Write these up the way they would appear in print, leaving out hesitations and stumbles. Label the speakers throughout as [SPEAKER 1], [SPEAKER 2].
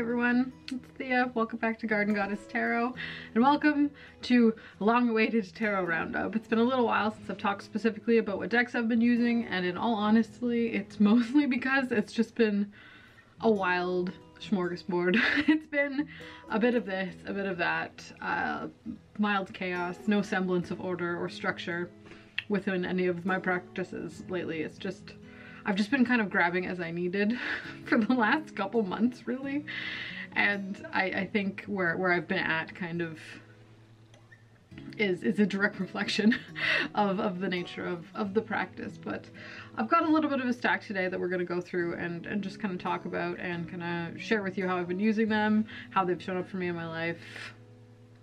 [SPEAKER 1] everyone, it's Theia. Welcome back to Garden Goddess Tarot, and welcome to a long-awaited tarot roundup. It's been a little while since I've talked specifically about what decks I've been using, and in all honesty, it's mostly because it's just been a wild smorgasbord. It's been a bit of this, a bit of that, mild chaos, no semblance of order or structure within any of my practices lately. It's just, I've just been kind of grabbing as I needed for the last couple months, really. And I think where I've been at kind of is a direct reflection of the nature of the practice. But I've got a little bit of a stack today that we're going to go through and just kind of talk about and kind of share with you how I've been using them, how they've shown up for me in my life.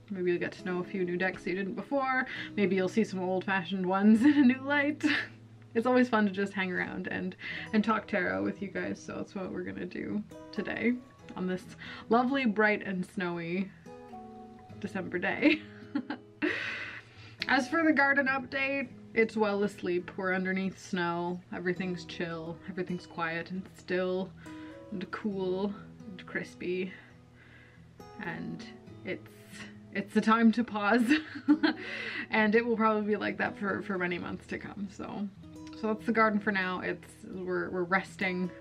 [SPEAKER 1] Maybe you'll get to know a few new decks that you didn't before. Maybe you'll see some old-fashioned ones in a new light. It's always fun to just hang around and talk tarot with you guys, so that's what we're gonna do today on this lovely, bright, and snowy December day. As for the garden update, it's well asleep. We're underneath snow. Everything's chill. Everything's quiet and still and cool and crispy. And it's the time to pause. And it will probably be like that for many months to come. So that's the garden for now. We're resting,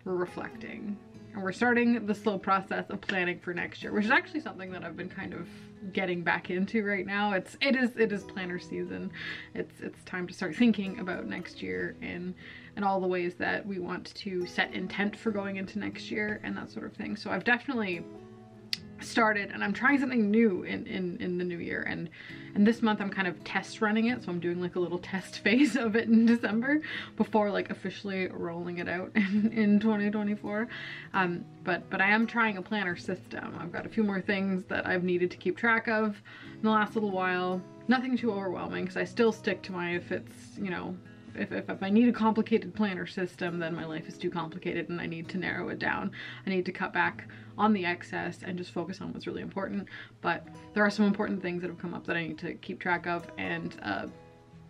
[SPEAKER 1] we're reflecting, and we're starting the slow process of planning for next year, which is actually something that I've been kind of getting back into right now. It is planner season. It's time to start thinking about next year and all the ways that we want to set intent for going into next year and that sort of thing. So I've definitely started, and I'm trying something new in the new year, and this month I'm kind of test running it, so I'm doing like a little test phase of it in December before like officially rolling it out in 2024. But I am trying a planner system. I've got a few more things that I've needed to keep track of in the last little while. Nothing too overwhelming, because I still stick to my, if it's, you know, if I need a complicated planner system, then my life is too complicated and I need to narrow it down. I need to cut back on the excess and just focus on what's really important. But there are some important things that have come up that I need to keep track of, and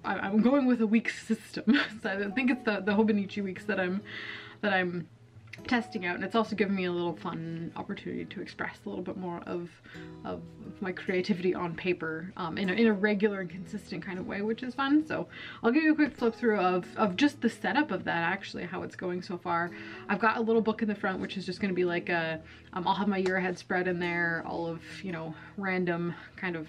[SPEAKER 1] I'm going with a week's system. So I think it's the Hobonichi weeks that I'm testing out, and it's also given me a little fun opportunity to express a little bit more of my creativity on paper in a regular and consistent kind of way, which is fun. So I'll give you a quick flip through of just the setup of that, actually, how it's going so far. I've got a little book in the front, which is just going to be like I'll have my year ahead spread in there, all of, you know, random kind of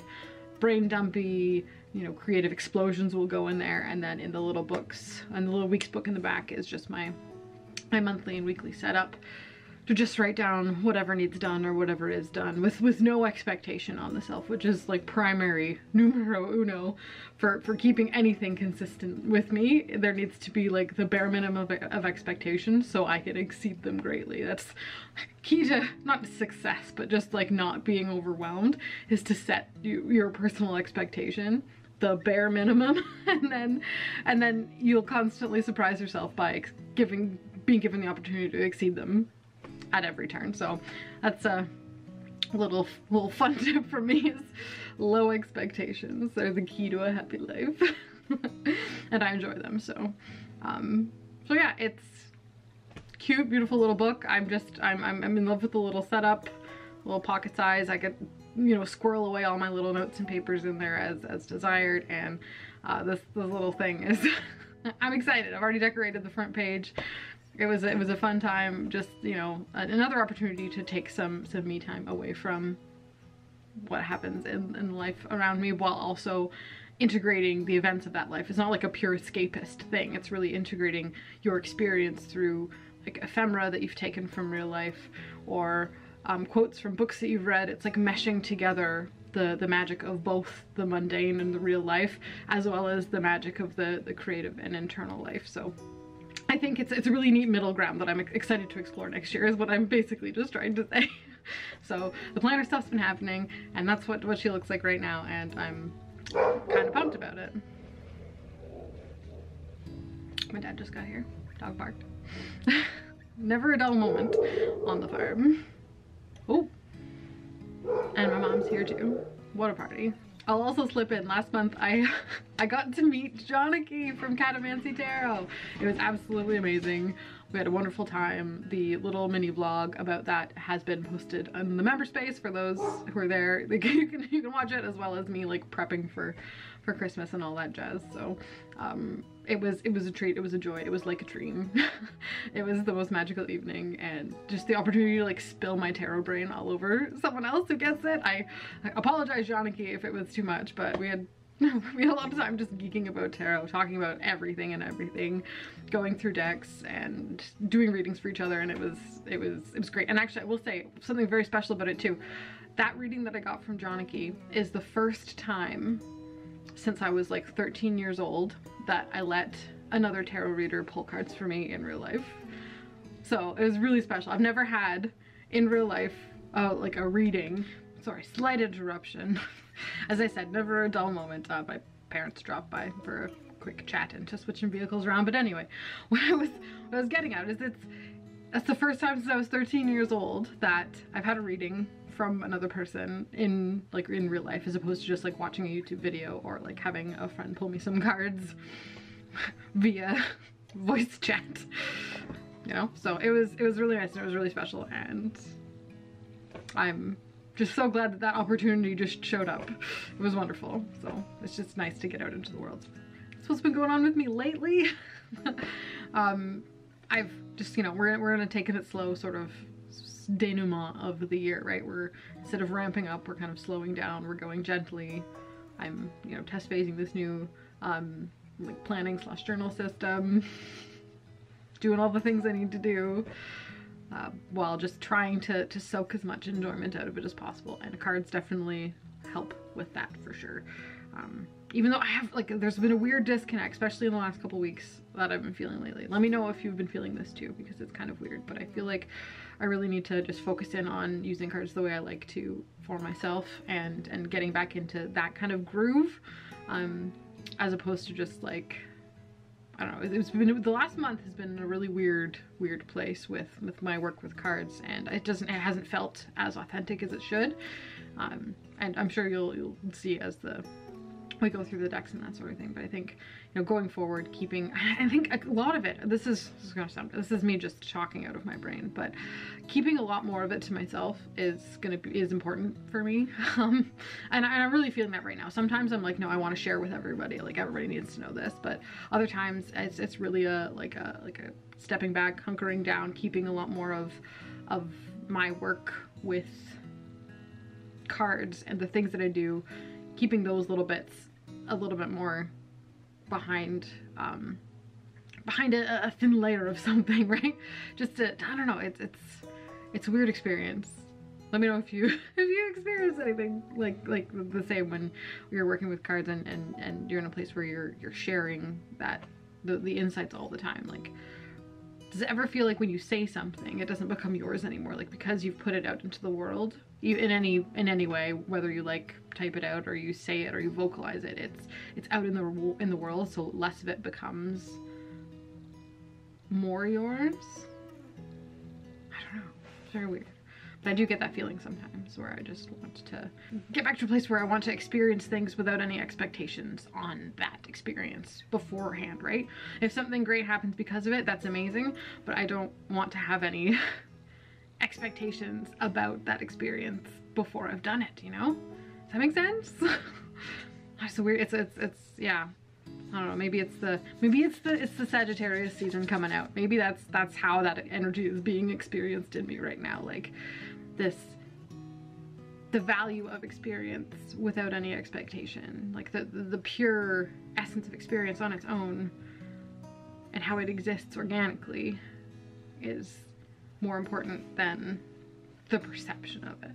[SPEAKER 1] brain dumpy, you know, creative explosions will go in there, and then in the little books, and the little week's book in the back is just my monthly and weekly setup to just write down whatever needs done or whatever is done with no expectation on the self, which is like primary numero uno for keeping anything consistent with me. There needs to be like the bare minimum of expectations so I can exceed them greatly. That's key to, not to success, but just like not being overwhelmed, is to set your personal expectation, the bare minimum, and then you'll constantly surprise yourself by being given the opportunity to exceed them at every turn. So that's a little fun tip for me, is low expectations. They're the key to a happy life. And I enjoy them. So yeah, it's cute, beautiful little book. I'm in love with the little setup, little pocket size. I could, you know, squirrel away all my little notes and papers in there as desired, and this little thing is I'm excited. I've already decorated the front page. It was a fun time, just, you know, another opportunity to take some me time away from what happens in life around me, while also integrating the events of that life. It's not like a pure escapist thing. It's really integrating your experience through like ephemera that you've taken from real life, or quotes from books that you've read. It's like meshing together the magic of both the mundane and the real life, as well as the magic of the creative and internal life. So I think it's a really neat middle ground that I'm excited to explore next year, is what I'm basically just trying to say. So the planner stuff's been happening, and that's what she looks like right now, and I'm kind of pumped about it. My dad just got here. Dog barked. Never a dull moment on the farm. Oh, and my mom's here too. What a party. I'll also slip in, last month I got to meet Janaki from Catamancy Tarot. It was absolutely amazing. We had a wonderful time. The little mini vlog about that has been posted on the member space for those who are there. Like, you can watch it, as well as me like prepping for Christmas and all that jazz. So it was a treat, it was a joy, it was like a dream. It was the most magical evening, and just the opportunity to like spill my tarot brain all over someone else who gets it. I apologize, Janaki, if it was too much, but we had a lot of time just geeking about tarot, talking about everything and everything, going through decks and doing readings for each other, and it was great. And actually, I will say something very special about it too. That reading that I got from Janaki is the first time since I was like 13 years old that I let another tarot reader pull cards for me in real life. So it was really special. I've never had in real life like a reading. Sorry, slight interruption. As I said, never a dull moment. My parents dropped by for a quick chat and just switching vehicles around. But anyway, what I was getting at is that's the first time since I was 13 years old that I've had a reading from another person in real life, as opposed to just like watching a YouTube video or like having a friend pull me some cards via voice chat, you know. So it was really nice, and it was really special, and I'm just so glad that that opportunity just showed up. It was wonderful. So it's just nice to get out into the world. That's what's been going on with me lately. I've just, you know, we're gonna take it slow, sort of denouement of the year, right? We're, instead of ramping up, we're kind of slowing down, we're going gently. I'm, you know, test phasing this new like planning / journal system, doing all the things I need to do, while just trying to soak as much enjoyment out of it as possible. And cards definitely help with that for sure. Even though I have, like, there's been a weird disconnect, especially in the last couple weeks, that I've been feeling lately. Let me know if you've been feeling this too, because it's kind of weird, but I feel like I really need to just focus in on using cards the way I like to for myself, and getting back into that kind of groove, as opposed to just like, I don't know, the last month has been a really weird place with my work with cards, and it hasn't felt as authentic as it should. And I'm sure you'll see as we go through the decks and that sort of thing. But I think, you know, going forward, I think a lot of it, this is me just talking out of my brain, but keeping a lot more of it to myself is important for me. And I'm really feeling that right now. Sometimes I'm like, no, I want to share with everybody, like everybody needs to know this, but other times it's really a stepping back, hunkering down, keeping a lot more of my work with cards and the things that I do, keeping those little bits a little bit more behind a thin layer of something, right? Just to, I don't know, it's a weird experience. Let me know if you experience anything like the same when you're working with cards and you're in a place where you're sharing the insights all the time. Like, does it ever feel like when you say something, it doesn't become yours anymore? Like, because you've put it out into the world, in any way, whether you like type it out or you say it or you vocalize it, it's out in the world, so less of it becomes more yours. I don't know, it's very weird. But I do get that feeling sometimes where I just want to get back to a place where I want to experience things without any expectations on that experience beforehand, right? If something great happens because of it, that's amazing, but I don't want to have any expectations about that experience before I've done it, you know? Does that make sense? That's so weird. It's yeah. I don't know, maybe it's the Sagittarius season coming out. Maybe that's how that energy is being experienced in me right now. Like the value of experience without any expectation. Like the pure essence of experience on its own and how it exists organically is more important than the perception of it,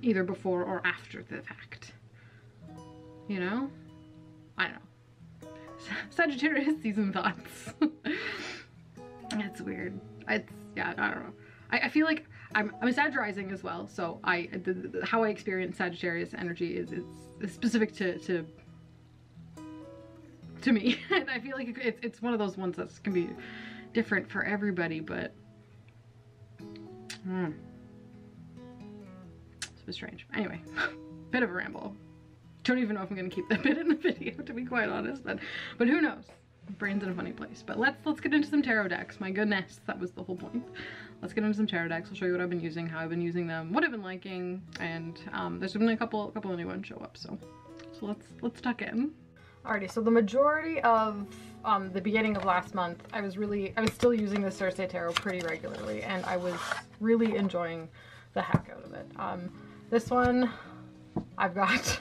[SPEAKER 1] either before or after the fact. You know? I don't know. Sagittarius season thoughts. It's weird. Yeah, I don't know. I feel like I'm a Sag rising as well, so how I experience Sagittarius energy is specific to me. And I feel like it's one of those ones that can be different for everybody, but it's a bit strange. Anyway, bit of a ramble. Don't even know if I'm gonna keep that bit in the video, to be quite honest, but who knows? brain's in a funny place. But let's get into some tarot decks. My goodness, that was the whole point. Let's get into some tarot decks. I'll show you what I've been using, how I've been using them, what I've been liking, and there's been a couple of new ones show up. So let's tuck in. Alrighty, so the majority of the beginning of last month, I was still using the Circe Tarot pretty regularly, and I was really enjoying the heck out of it. This one, I've got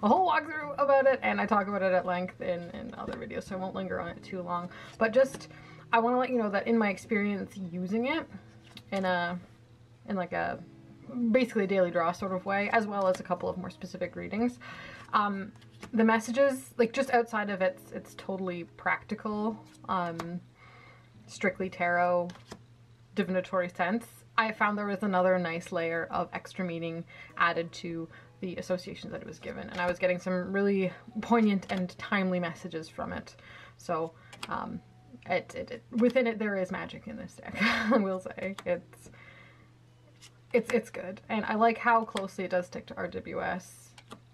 [SPEAKER 1] a whole walkthrough about it, and I talk about it at length in other videos, so I won't linger on it too long. But just, I want to let you know that in my experience using it in like a basically a daily draw sort of way, as well as a couple of more specific readings, the messages, like just outside of it's totally practical, strictly tarot, divinatory sense, I found there was another nice layer of extra meaning added to the associations that it was given, and I was getting some really poignant and timely messages from it. So within it there is magic in this deck. I will say it's good, and I like how closely it does stick to RWS,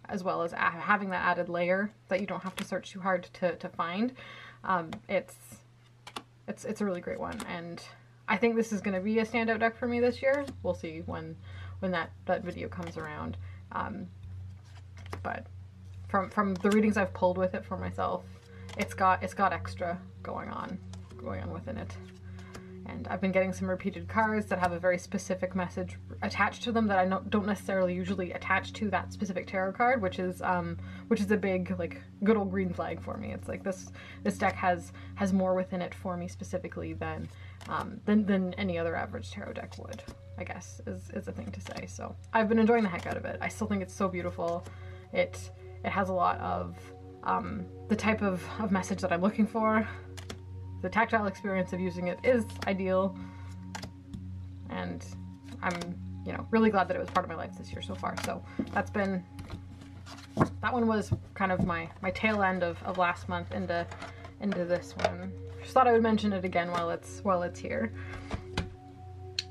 [SPEAKER 1] as well as having that added layer that you don't have to search too hard to find. It's a really great one, and I think this is going to be a standout deck for me this year. We'll see when that video comes around. But from the readings I've pulled with it for myself, it's got extra going on within it. And I've been getting some repeated cards that have a very specific message attached to them that I don't necessarily usually attach to that specific tarot card, which is a big, like, good old green flag for me. It's like this deck has more within it for me specifically than any other average tarot deck would, I guess, is a thing to say. So I've been enjoying the heck out of it. I still think it's so beautiful. It has a lot of the type of message that I'm looking for. The tactile experience of using it is ideal, and I'm, really glad that it was part of my life this year so far. So that one was kind of my tail end of last month into this one. Just thought I would mention it again while it's here.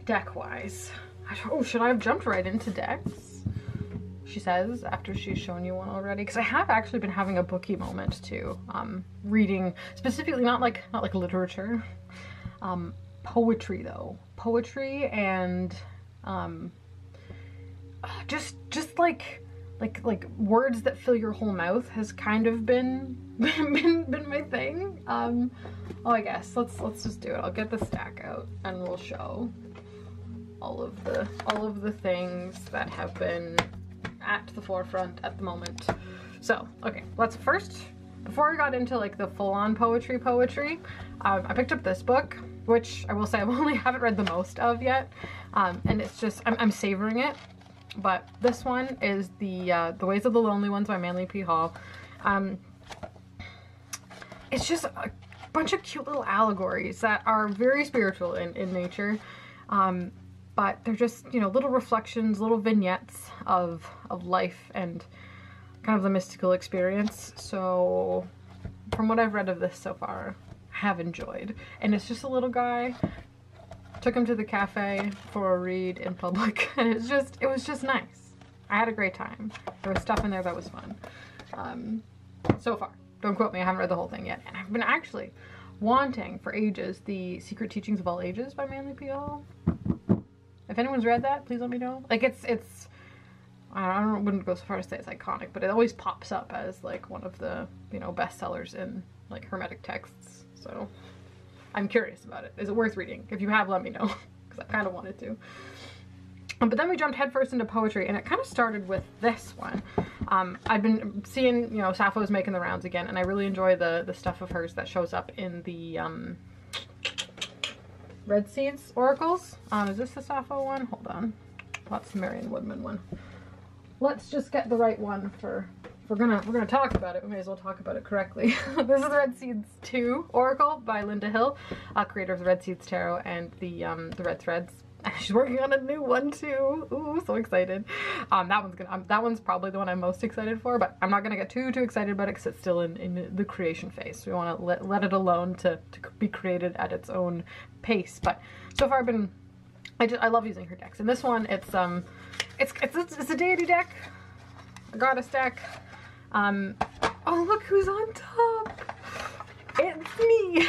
[SPEAKER 1] Deck wise, oh, should I have jumped right into decks? She says, after she's shown you one already, because I have actually been having a booky moment too. Reading specifically, not like literature, poetry though. Poetry and just like words that fill your whole mouth has kind of been my thing. Oh, I guess let's just do it. I'll get the stack out and we'll show all of the things that have been at the forefront at the moment. So, okay, let's first, before I got into like the full-on poetry, I picked up this book, which I will say I haven't read the most of yet, and it's just, I'm savoring it. But this one is the Ways of the Lonely Ones by Manly P. Hall. It's just a bunch of cute little allegories that are very spiritual in nature. But they're just, little reflections, little vignettes of life and kind of the mystical experience. So from what I've read of this so far, I have enjoyed. And it's just a little guy. Took him to the cafe for a read in public, and it was just nice. I had a great time. There was stuff in there that was fun. So far. Don't quote me, I haven't read the whole thing yet. And I've been actually wanting for ages the Secret Teachings of All Ages by Manly P. Hall. If anyone's read that, please let me know. Like, I wouldn't go so far as to say it's iconic, but it always pops up as like one of the, bestsellers in like Hermetic texts. So I'm curious about it. Is it worth reading? If you have, let me know, because I kind of wanted to. But then we jumped headfirst into poetry, and it kind of started with this one. I've been seeing, Sappho's making the rounds again, and I really enjoy the stuff of hers that shows up in the Red Seeds Oracles. Is this the Sappho one? Hold on. That's the Marion Woodman one. Let's just get the right one for, if we're gonna talk about it, we may as well talk about it correctly. This is the Red Seeds 2 Oracle by Linda Hill, creator of the Red Seeds Tarot and the Red Threads. She's working on a new one too. Ooh, so excited. That one's probably the one I'm most excited for, but I'm not gonna get too excited about it because it's still in the creation phase. So we want to let it alone to be created at its own pace. But so far I love using her decks. And this one, it's a deity deck, a goddess deck. Oh, look who's on top. it's me.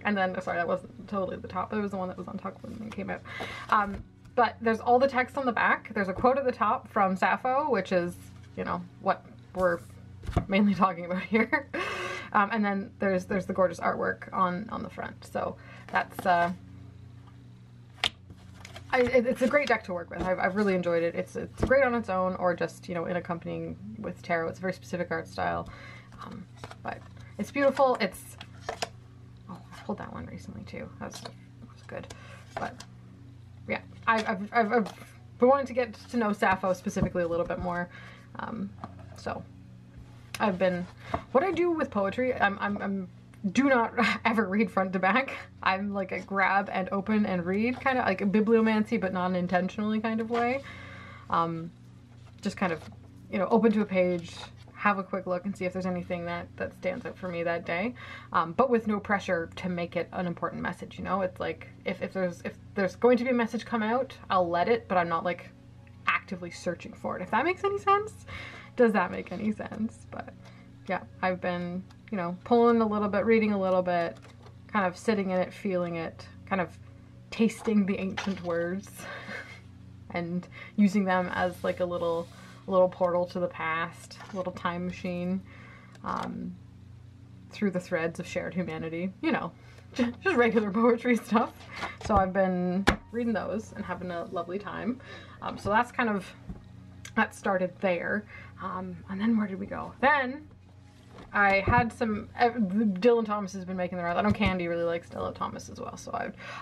[SPEAKER 1] And then, sorry, that wasn't totally the top. It was the one that was on top when it came out. But there's all the text on the back. There's a quote at the top from Sappho, which is, you know, what we're mainly talking about here. And then there's the gorgeous artwork on the front. So that's it's a great deck to work with. I've really enjoyed it. It's great on its own, or just, you know, in accompanying with tarot. It's a very specific art style, but it's beautiful. It's, oh, I pulled that one recently too. That was good. But yeah, I've been wanting to get to know Sappho specifically a little bit more. So I've been, what I do with poetry, I'm do not ever read front to back. I'm like a grab and open and read, kind of like a bibliomancy, but not intentionally kind of way. Just kind of, you know, open to a page, have a quick look and see if there's anything that stands out for me that day. But with no pressure to make it an important message, you know? It's like, if there's going to be a message come out, I'll let it, but I'm not like actively searching for it. If that makes any sense? Does that make any sense? But yeah, I've been, you know, pulling a little bit, reading a little bit, kind of sitting in it, feeling it, kind of tasting the ancient words and using them as like a little portal to the past, a little time machine, through the threads of shared humanity, you know, just regular poetry stuff. So I've been reading those and having a lovely time. So that's kind of, that started there. And then where did we go? Then I had some, Dylan Thomas has been making the rounds. I know Candy really likes Dylan Thomas as well, so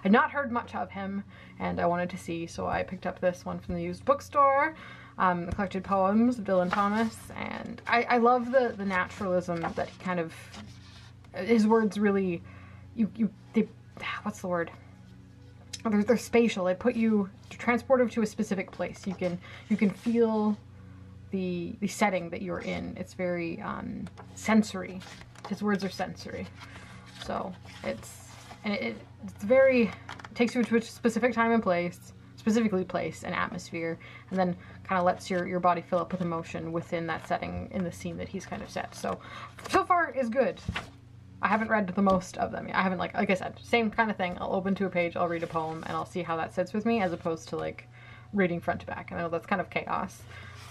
[SPEAKER 1] I'd not heard much of him, and I wanted to see, so I picked up this one from the used bookstore, the collected poems of Dylan Thomas, and I love the naturalism that he kind of, his words really, they, what's the word? They're spatial. They put you, transportive to a specific place. You can feel the setting that you're in. It's very sensory. His words are sensory. So it's very, it takes you to a specific time and place, specifically place and atmosphere, and then kind of lets your body fill up with emotion within that setting in the scene that he's kind of set. So far is good. I haven't read the most of them. I haven't, like I said, same kind of thing. I'll open to a page, I'll read a poem, and I'll see how that sits with me, as opposed to like reading front to back. I know that's kind of chaos.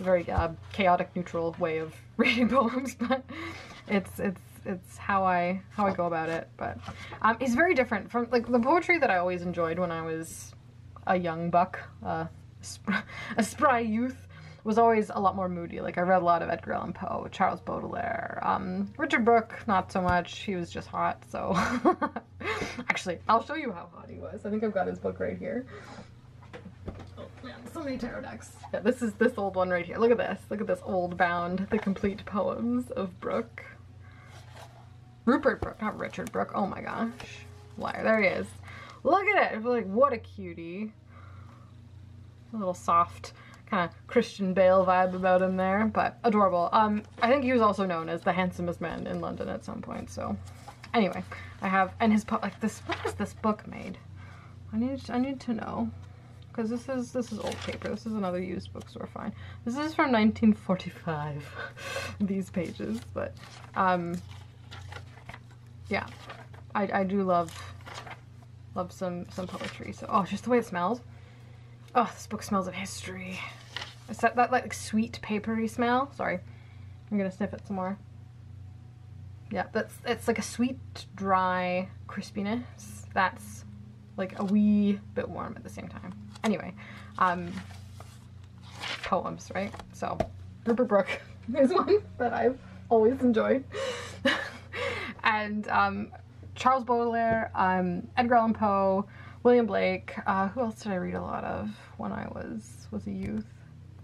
[SPEAKER 1] A very chaotic, neutral way of reading poems, but it's how I go about it. But it's very different from like the poetry that I always enjoyed when I was a young buck, a spry youth. Was always a lot more moody. Like, I read a lot of Edgar Allan Poe, Charles Baudelaire, Richard Brooke, not so much. He was just hot, so. Actually, I'll show you how hot he was. I think I've got his book right here. Oh man, so many tarot decks. Yeah, this is this old one right here. Look at this. Look at this old bound, The Complete Poems of Brooke. Rupert Brooke, not Richard Brooke. Oh my gosh. Liar, there he is. Look at it. Like, what a cutie. A little soft, kind of Christian Bale vibe about him there, but adorable. I think he was also known as the handsomest man in London at some point. So anyway, I have, and his like this, what is this book made? I need to know, because this is old paper. This is another used bookstore find. This is from 1945. These pages, but yeah, I do love some poetry. So, oh, just the way it smells. Oh, this book smells of history. It's that like sweet papery smell. Sorry, I'm gonna sniff it some more. Yeah, it's like a sweet, dry crispiness that's like a wee bit warm at the same time. Anyway, poems, right? So, Rupert Brooke is one that I've always enjoyed. And Charles Baudelaire, Edgar Allan Poe, William Blake, who else did I read a lot of when I was a youth?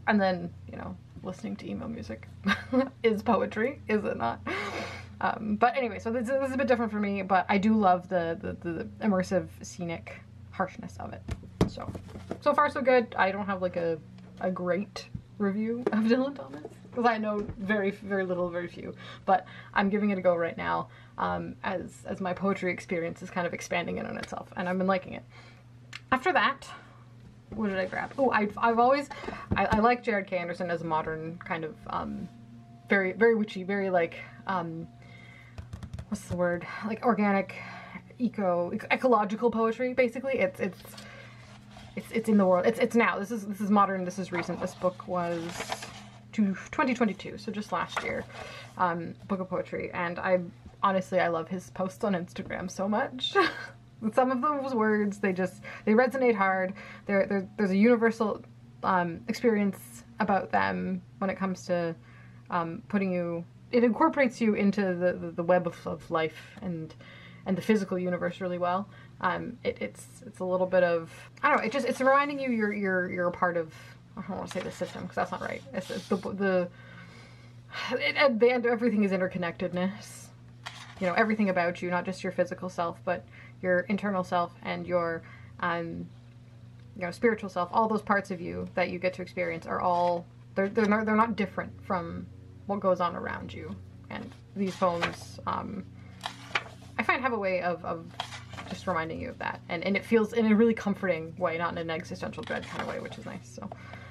[SPEAKER 1] And then, you know, listening to emo music is poetry, is it not? But anyway, so this is a bit different for me, but I do love the immersive, scenic harshness of it. So far so good. I don't have like a great review of Dylan Thomas, because I know very little, very few, but I'm giving it a go right now, as my poetry experience is kind of expanding in on itself, and I've been liking it. After that, what did I grab? Oh, I've always, I like Jared K. Anderson as a modern kind of, very witchy, very like, what's the word? Like organic, ecological poetry. Basically, it's in the world. It's now. This is modern. This is recent. This book was 2022, so just last year. Book of poetry, and honestly I love his posts on Instagram so much. Some of those words, they resonate hard. There's a universal experience about them when it comes to putting you. It incorporates you into the web of life and the physical universe really well. It's a little bit of, I don't know. It's reminding you you're a part of. I don't want to say the system because that's not right. It's at the end, everything is interconnectedness. You know, everything about you, not just your physical self, but your internal self and your, you know, spiritual self. All those parts of you that you get to experience are all they're not different from what goes on around you. And these poems, I find, have a way of just reminding you of that, and it feels in a really comforting way, not in an existential dread kind of way, which is nice. So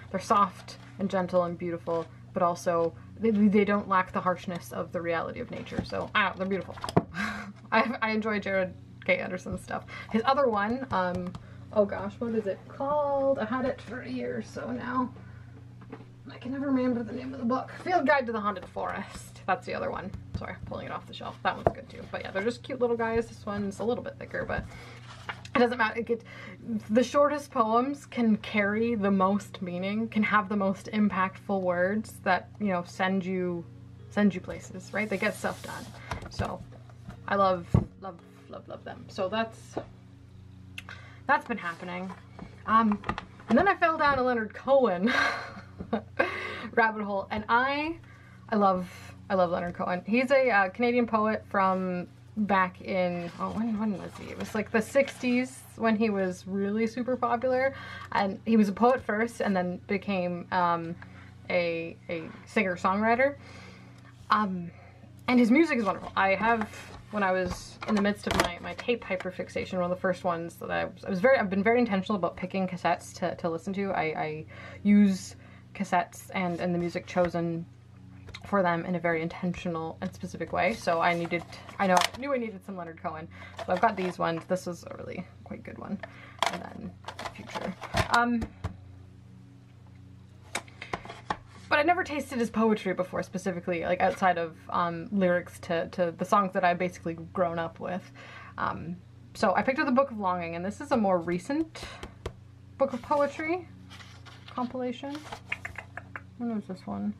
[SPEAKER 1] they're soft and gentle and beautiful, but also they don't lack the harshness of the reality of nature. So they're beautiful. I enjoy Jared K. Anderson's stuff. His other one, oh gosh, what is it called? I had it for a year or so now. I can never remember the name of the book. Field Guide to the Haunted Forest. That's the other one. Sorry, pulling it off the shelf. That one's good too. But yeah, they're just cute little guys. This one's a little bit thicker, but it doesn't matter. The shortest poems can carry the most meaning, can have the most impactful words that, you know, send you places, right? They get stuff done. So I love them. So that's been happening. And then I fell down a Leonard Cohen rabbit hole, and I love Leonard Cohen. He's a Canadian poet from back in, oh, when was he? It was like the 60s when he was really super popular, and he was a poet first and then became a singer-songwriter. And his music is wonderful. When I was in the midst of my tape hyperfixation, one of the first ones that I've been very intentional about picking cassettes to listen to. I use cassettes and the music chosen for them in a very intentional and specific way. So I knew I needed some Leonard Cohen. So I've got these ones. This is a really quite good one. And then future. But I never tasted his poetry before, specifically, like outside of lyrics to the songs that I've basically grown up with. So I picked up the Book of Longing, and this is a more recent book of poetry compilation. When was this one?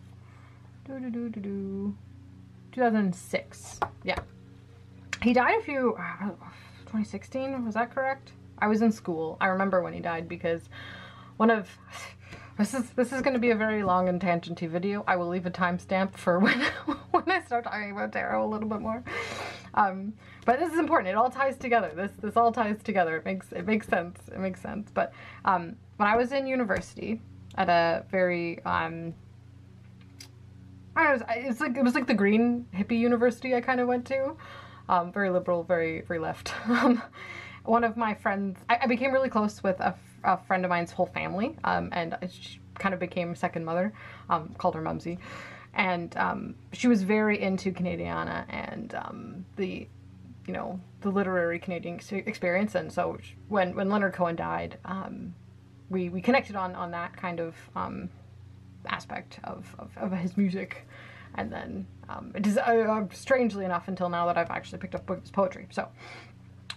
[SPEAKER 1] 2006. Yeah. He died 2016, was that correct? I was in school. I remember when he died because this is going to be a very long and tangenty video. I will leave a timestamp for when I start talking about tarot a little bit more. But this is important. It all ties together. This all ties together. It makes sense. It makes sense. But when I was in university at a very it was like the green hippie university I kind of went to. Very liberal, very left. One of my friends, I became really close with a friend of mine's whole family, and she kind of became second mother. Called her Mumsy, and she was very into Canadiana and the literary Canadian experience. And so when Leonard Cohen died, we connected on that kind of aspect of his music. And then it is strangely enough until now that I've actually picked up his poetry. So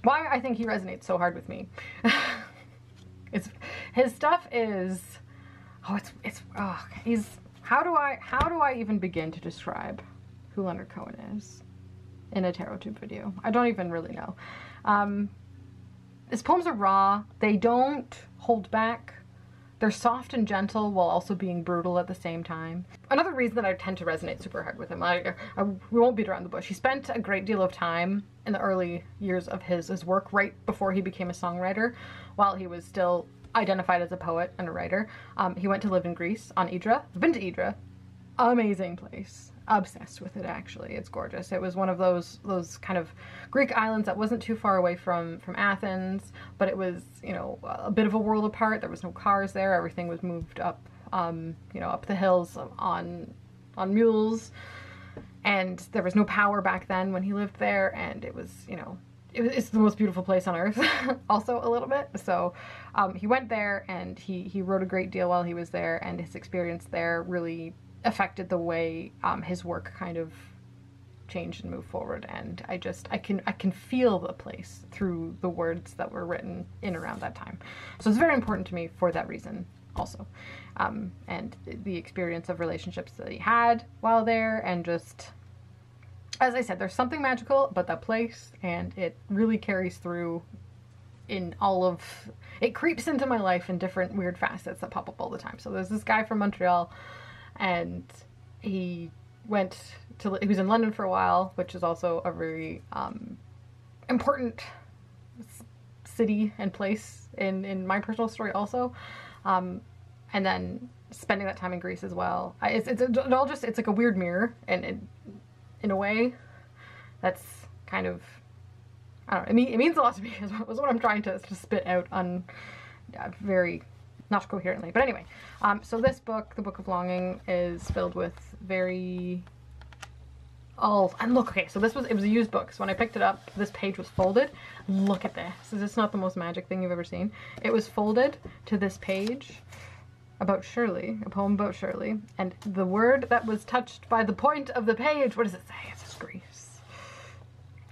[SPEAKER 1] why I think he resonates so hard with me. His stuff is how do I even begin to describe who Leonard Cohen is in a tarot tube video? I don't even really know. His poems are raw. They don't hold back. They're soft and gentle while also being brutal at the same time. Another reason that I tend to resonate super hard with him, we won't beat around the bush. He spent a great deal of time in the early years of his work, right before he became a songwriter, while he was still identified as a poet and a writer. He went to live in Greece, on Idra. I've been to Idra. Amazing place. Obsessed with it, actually. It's gorgeous. It was one of those kind of Greek islands that wasn't too far away from Athens, but it was, a bit of a world apart. There was no cars there. Everything was moved up, up the hills on mules. And there was no power back then when he lived there, and it was, you know, it's the most beautiful place on earth also a little bit. So he went there, and he wrote a great deal while he was there, and his experience there really affected the way his work kind of changed and moved forward. And I can feel the place through the words that were written in around that time. So it's very important to me for that reason also. And the experience of relationships that he had while there, and just, as I said, there's something magical about that place, and it really carries through in all of, it creeps into my life in different weird facets that pop up all the time. So there's this guy from Montreal, and he was in London for a while, which is also a very important city and place in my personal story also. And then spending that time in Greece as well. It's like a weird mirror, and in a way that's kind of, I don't know, it means a lot to me, is what I'm trying to spit out on very, not coherently. But anyway, so this book, The Book of Longing, is filled with very, and look, okay, so it was a used book. So when I picked it up, this page was folded. Look at this. Is this not the most magic thing you've ever seen? It was folded to this page about Shirley, a poem about Shirley, and the word that was touched by the point of the page, what does it say? It says Greece.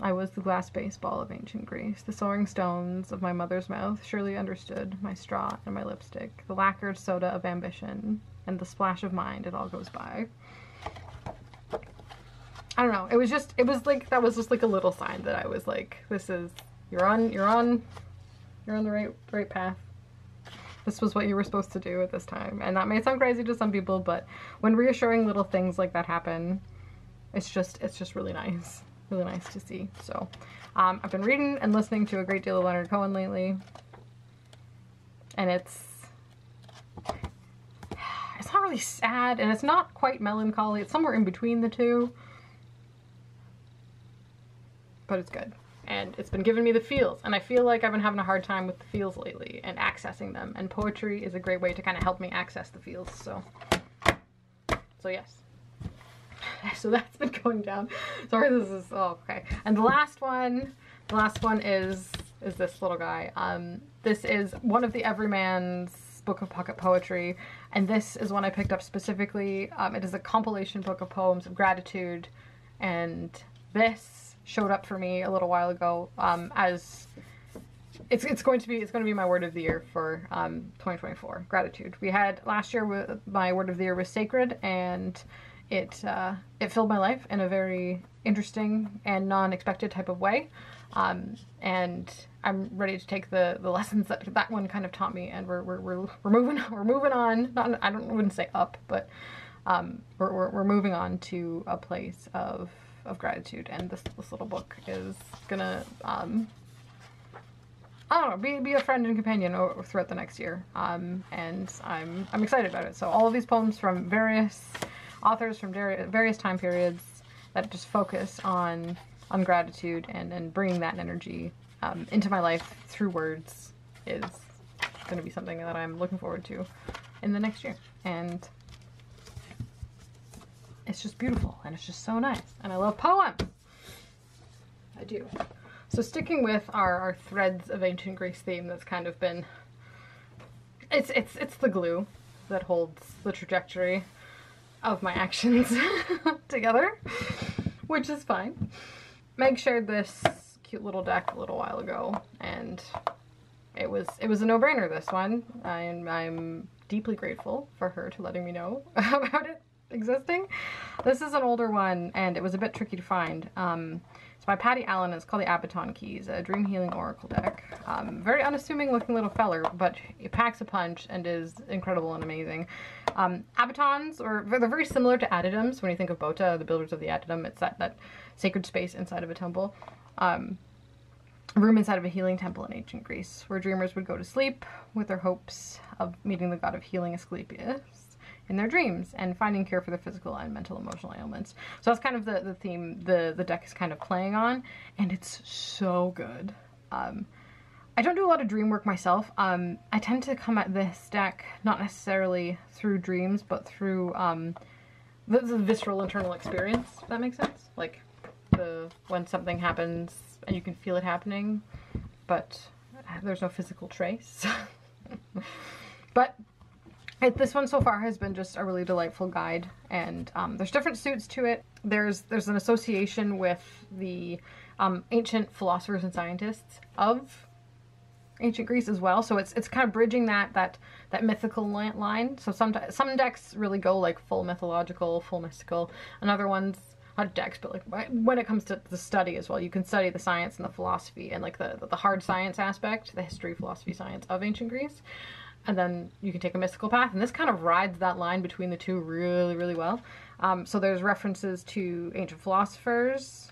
[SPEAKER 1] I was the glass baseball of ancient Greece, the soaring stones of my mother's mouth surely understood my straw and my lipstick, the lacquered soda of ambition, and the splash of mind, it all goes by. I don't know, that was just like a little sign that I was like, this is, you're on the right path. This was what you were supposed to do at this time. And that may sound crazy to some people, but when reassuring little things like that happen, it's just really nice. Really nice to see. So I've been reading and listening to a great deal of Leonard Cohen lately. And it's not really sad, and it's not quite melancholy. It's somewhere in between the two. But it's good. And it's been giving me the feels, and I feel like I've been having a hard time with the feels lately and accessing them, and poetry is a great way to kind of help me access the feels. So yes. So that's been going down. Sorry, this is, oh, okay. And the last one is this little guy. This is one of the Everyman's book of pocket poetry, and this is one I picked up specifically. It is a compilation book of poems of gratitude, and this showed up for me a little while ago as it's going to be my word of the year for 2024, gratitude. We had last year, my word of the year was sacred, and it filled my life in a very interesting and non-expected type of way, and I'm ready to take the lessons that one kind of taught me, and we're moving on. I wouldn't say up, but we're moving on to a place of gratitude, and this little book is gonna I don't know, be a friend and companion throughout the next year, and I'm excited about it. So all of these poems from various authors from various time periods that just focus on gratitude and bringing that energy into my life through words is going to be something that I'm looking forward to in the next year. And it's just beautiful, and it's just so nice, and I love poems. I do. So sticking with our threads of ancient Greece theme, that's kind of been, it's the glue that holds the trajectory of my actions together, which is fine. Meg shared this cute little deck a little while ago, and it was a no-brainer, this one. I'm deeply grateful for her to letting me know about it existing. This is an older one, and it was a bit tricky to find. It's by Patty Allen. It's called the Abaton Keys, a dream healing oracle deck. Very unassuming looking little feller, but it packs a punch and is incredible and amazing. Abatons, they're very similar to adidams. When you think of Bota, the builders of the adidam, it's that sacred space inside of a temple. A room inside of a healing temple in ancient Greece, where dreamers would go to sleep with their hopes of meeting the god of healing Asclepius in their dreams and finding cure for their physical and mental emotional ailments. So that's kind of the theme the deck is kind of playing on, and it's so good. I don't do a lot of dream work myself. I tend to come at this deck not necessarily through dreams, but through the visceral internal experience, if that makes sense. Like when something happens and you can feel it happening, but there's no physical trace. But this one so far has been just a really delightful guide, and there's different suits to it. There's an association with the ancient philosophers and scientists of ancient Greece as well, so it's kind of bridging that mythical line. So some decks really go like full mythological, full mystical, and other ones, not decks, but like when it comes to the study as well, you can study the science and the philosophy and like the hard science aspect, the history, philosophy, science of ancient Greece. And then you can take a mystical path, and this kind of rides that line between the two really, really well. So there's references to ancient philosophers,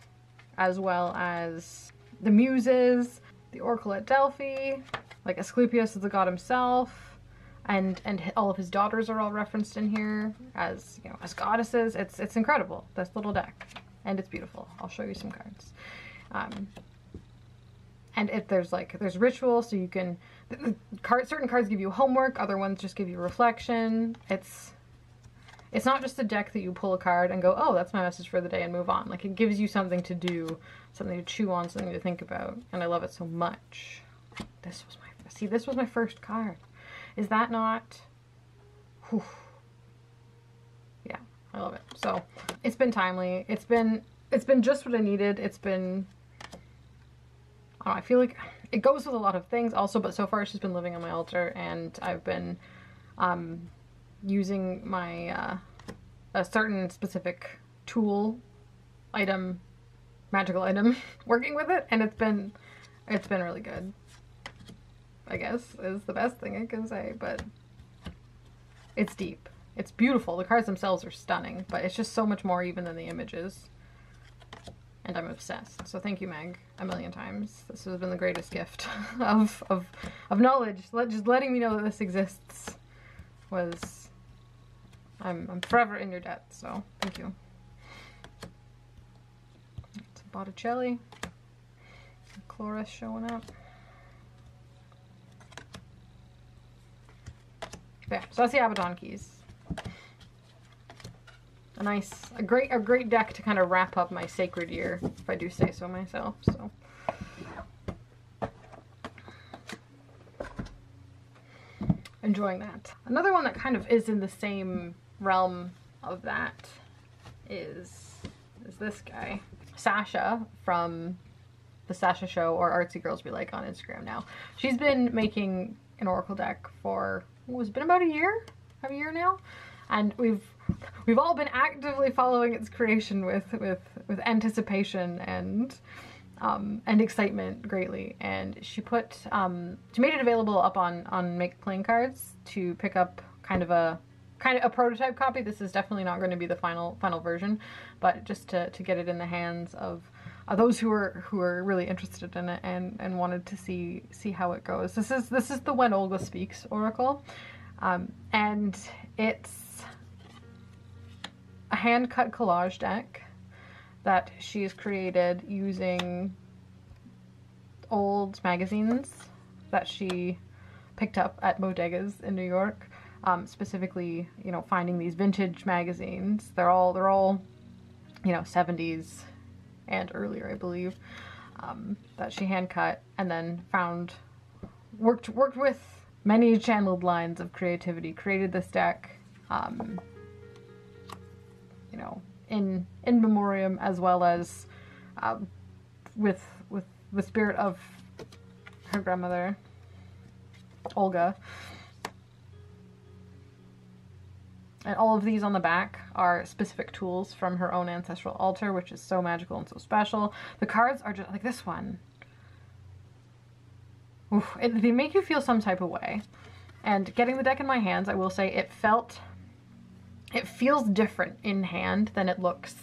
[SPEAKER 1] as well as the Muses, the Oracle at Delphi, like Asclepius is the god himself, and all of his daughters are all referenced in here as, you know, as goddesses. It's incredible, this little deck, and it's beautiful. I'll show you some cards. And there's rituals, so you can, certain cards give you homework, other ones just give you reflection. It's not just a deck that you pull a card and go, oh, that's my message for the day, and move on. Like, it gives you something to do, something to chew on, something to think about, and I love it so much. This was my first card. Is that not? Whew. Yeah, I love it. So it's been timely. It's been just what I needed. It's been, I feel like it goes with a lot of things also, but so far it's just been living on my altar, and I've been using my a certain specific tool, item, magical item, working with it, and it's been really good, I guess, is the best thing I can say. But it's deep, it's beautiful, the cards themselves are stunning, but it's just so much more even than the images. And I'm obsessed. So thank you, Meg, a million times. This has been the greatest gift of knowledge. Just letting me know that this exists was, I'm forever in your debt, so thank you. It's Botticelli. Chloris showing up. Yeah, so that's the Abaddon keys. A great deck to kind of wrap up my sacred year, if I do say so myself. So enjoying that. Another one that kind of is in the same realm of that is this guy, Sasha from the Sasha Show, or Artsy Girls We Like on Instagram now. She's been making an Oracle deck for, it's been about a year now, and we've all been actively following its creation with anticipation and excitement greatly. And she made it available up on Make Playing Cards to pick up kind of a prototype copy. This is definitely not going to be the final version, but just to get it in the hands of those who are really interested in it and wanted to see how it goes. This is the When Olga Speaks Oracle, and it's a hand-cut collage deck that she's created using old magazines that she picked up at bodegas in New York. Specifically, you know, finding these vintage magazines. They're all, you know, 70s and earlier, I believe, that she hand cut, and then worked with many channeled lines of creativity, created this deck, you know, in memoriam, as well as with the spirit of her grandmother, Olga. And all of these on the back are specific tools from her own ancestral altar, which is so magical and so special. The cards are just like this one. Oof, they make you feel some type of way. And getting the deck in my hands, I will say it feels different in hand than it looks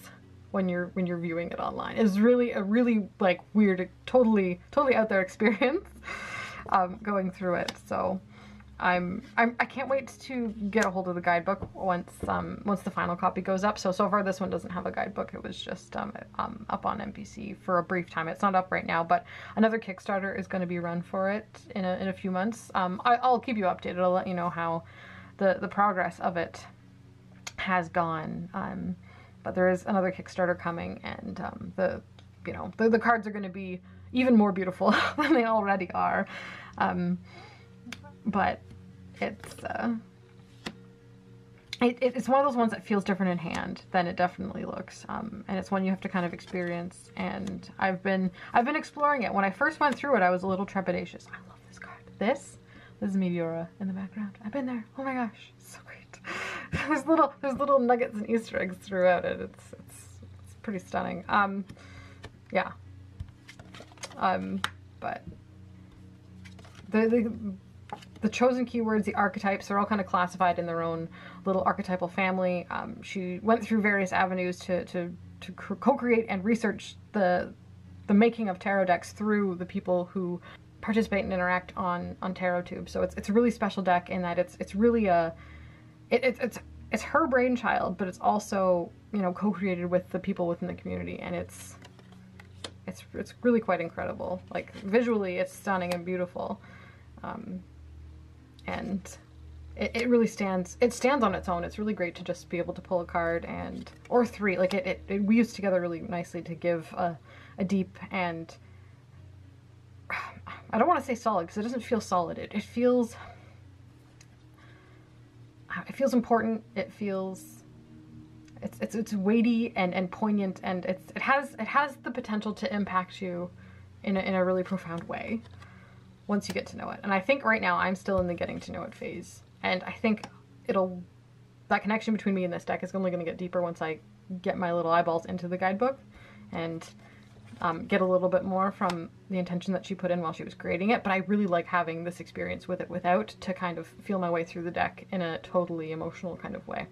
[SPEAKER 1] when you're viewing it online. It's really a really like weird, totally out there experience going through it. So I can't wait to get a hold of the guidebook once the final copy goes up. So far this one doesn't have a guidebook. It was just up on NPC for a brief time. It's not up right now, but another Kickstarter is going to be run for it in a few months. I'll keep you updated. I'll let you know how the progress of it
[SPEAKER 2] has gone. But there is another Kickstarter coming, and the cards are going to be even more beautiful than they already are. But it's one of those ones that feels different in hand than it definitely looks, and it's one you have to kind of experience. And I've been exploring it. When I first went through it, I was a little trepidatious. I love this card. This is Meteora in the background. I've been there. Oh my gosh, so great. there's little nuggets and Easter eggs throughout it. It's pretty stunning. Yeah. But the chosen keywords, the archetypes, are all kind of classified in their own little archetypal family. She went through various avenues to co-create and research the making of tarot decks through the people who participate and interact on TarotTube. So it's a really special deck in that it's really it's her brainchild, but it's also, you know, co-created with the people within the community, and it's really quite incredible. Like, visually, it's stunning and beautiful. And it really stands on its own. It's really great to just be able to pull a card or three. Like, it weaves together really nicely to give a deep and, I don't want to say solid, because it doesn't feel solid. It feels important. It feels, it's weighty and poignant, and it has the potential to impact you in a really profound way once you get to know it. And I think right now I'm still in the getting to know it phase, and I think that connection between me and this deck is only going to get deeper once I get my little eyeballs into the guidebook and get a little bit more from the intention that she put in while she was creating it. But I really like having this experience with it without, to kind of feel my way through the deck in a totally emotional kind of way.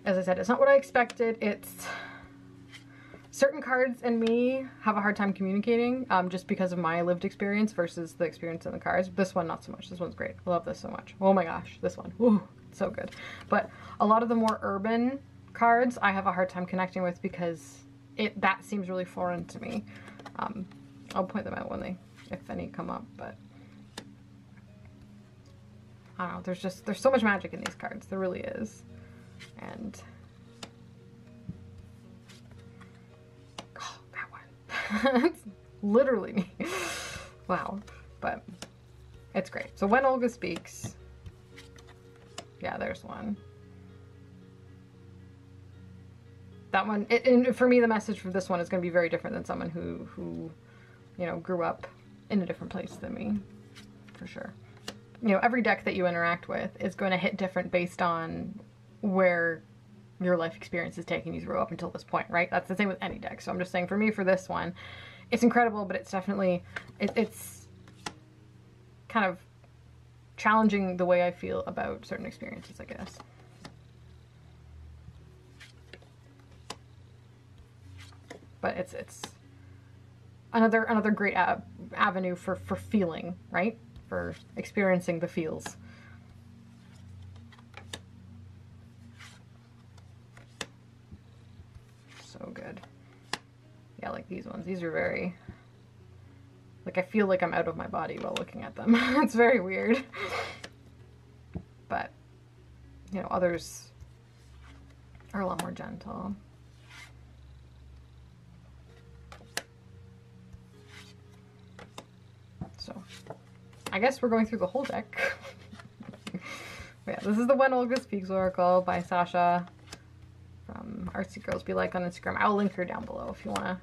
[SPEAKER 2] As I said, it's not what I expected. It's certain cards and me have a hard time communicating, just because of my lived experience versus the experience in the cards. This one, not so much. This one's great. I love this so much. Oh my gosh, this one. Ooh, it's so good. But a lot of the more urban cards I have a hard time connecting with, because that seems really foreign to me. I'll point them out if any come up, but I don't know, there's so much magic in these cards. There really is. And that one. It's literally me. Wow. But it's great. So when Olga speaks, yeah, there's one. That one, and for me, the message for this one is going to be very different than someone who, you know, grew up in a different place than me, for sure. You know, every deck that you interact with is going to hit different based on where your life experience is taking you through up until this point, right? That's the same with any deck. So I'm just saying, for me, for this one, it's incredible, but it's definitely, it's kind of challenging the way I feel about certain experiences, I guess. But it's another great avenue for feeling, right? For experiencing the feels. So good. Yeah, like these ones. These are very, like, I feel like I'm out of my body while looking at them. It's very weird. But, you know, others are a lot more gentle. So, I guess we're going through the whole deck. Yeah, this is the When Olga Speaks Oracle by Sasha from Artsy Girls Be Like on Instagram. I'll link her down below if you want to